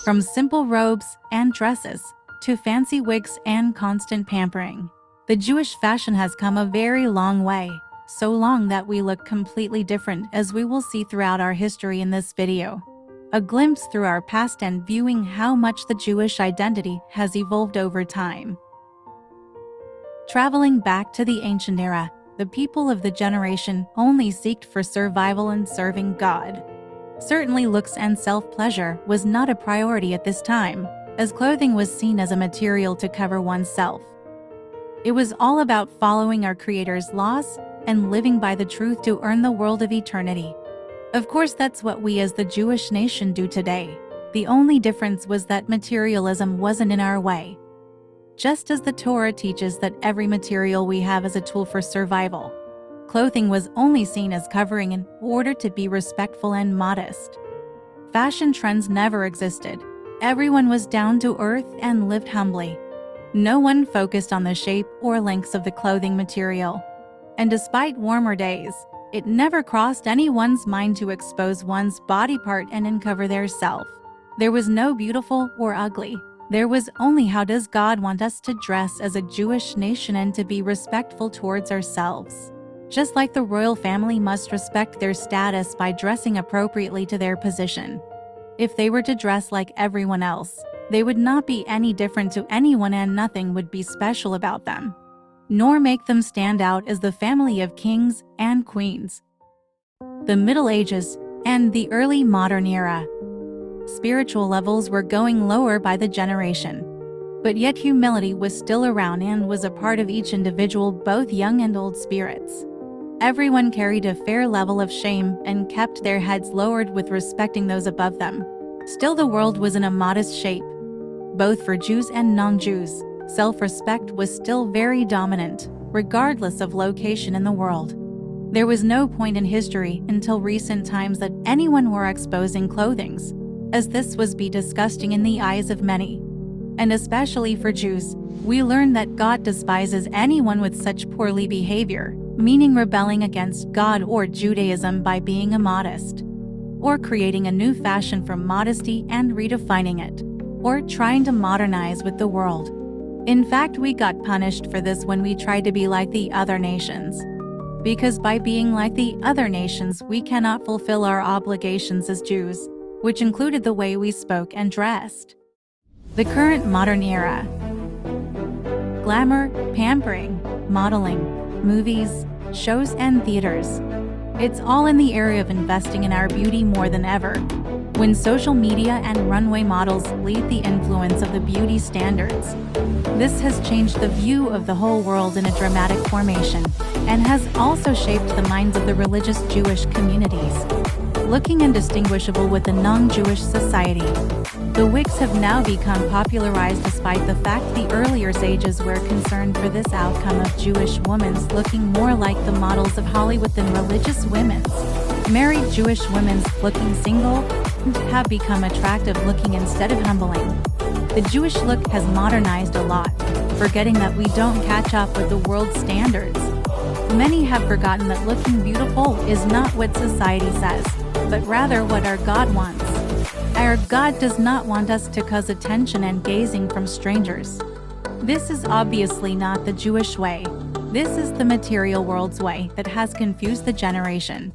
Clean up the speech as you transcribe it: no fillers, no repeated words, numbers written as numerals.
From simple robes and dresses to fancy wigs and constant pampering, the Jewish fashion has come a very long way, so long that we look completely different, as we will see throughout our history in this video. A glimpse through our past and viewing how much the Jewish identity has evolved over time. Traveling back to the ancient era, the people of the generation only seeked for survival and serving God. Certainly looks and self-pleasure was not a priority at this time, as clothing was seen as a material to cover oneself. It was all about following our Creator's laws and living by the truth to earn the world of eternity. Of course, that's what we as the Jewish nation do today. The only difference was that materialism wasn't in our way. Just as the Torah teaches that every material we have is a tool for survival, clothing was only seen as covering in order to be respectful and modest. Fashion trends never existed. Everyone was down to earth and lived humbly. No one focused on the shape or lengths of the clothing material. And despite warmer days, it never crossed anyone's mind to expose one's body part and uncover their self. There was no beautiful or ugly. There was only how does God want us to dress as a Jewish nation and to be respectful towards ourselves. Just like the royal family must respect their status by dressing appropriately to their position. If they were to dress like everyone else, they would not be any different to anyone and nothing would be special about them, nor make them stand out as the family of kings and queens. The Middle Ages and the early modern era. Spiritual levels were going lower by the generation, but yet humility was still around and was a part of each individual, both young and old spirits. Everyone carried a fair level of shame and kept their heads lowered with respecting those above them. Still, the world was in a modest shape. Both for Jews and non-Jews, self-respect was still very dominant, regardless of location in the world. There was no point in history until recent times that anyone wore exposing clothings, as this was be disgusting in the eyes of many. And especially for Jews, we learned that God despises anyone with such poorly behavior, meaning rebelling against God or Judaism by being immodest, or creating a new fashion for modesty and redefining it, or trying to modernize with the world. In fact, we got punished for this when we tried to be like the other nations. Because by being like the other nations, we cannot fulfill our obligations as Jews, which included the way we spoke and dressed. The current modern era. Glamour, pampering, modeling, movies, shows and theaters. It's all in the area of investing in our beauty more than ever. When social media and runway models lead the influence of the beauty standards, this has changed the view of the whole world in a dramatic formation, and has also shaped the minds of the religious Jewish communities, looking indistinguishable with the non-Jewish society. The wigs have now become popularized despite the fact the earlier sages were concerned for this outcome of Jewish women's looking more like the models of Hollywood than religious women's. Married Jewish women's looking single have become attractive looking instead of humbling. The Jewish look has modernized a lot, forgetting that we don't catch up with the world's standards. Many have forgotten that looking beautiful is not what society says, but rather what our God wants. Our God does not want us to cause attention and gazing from strangers. This is obviously not the Jewish way. This is the material world's way that has confused the generation.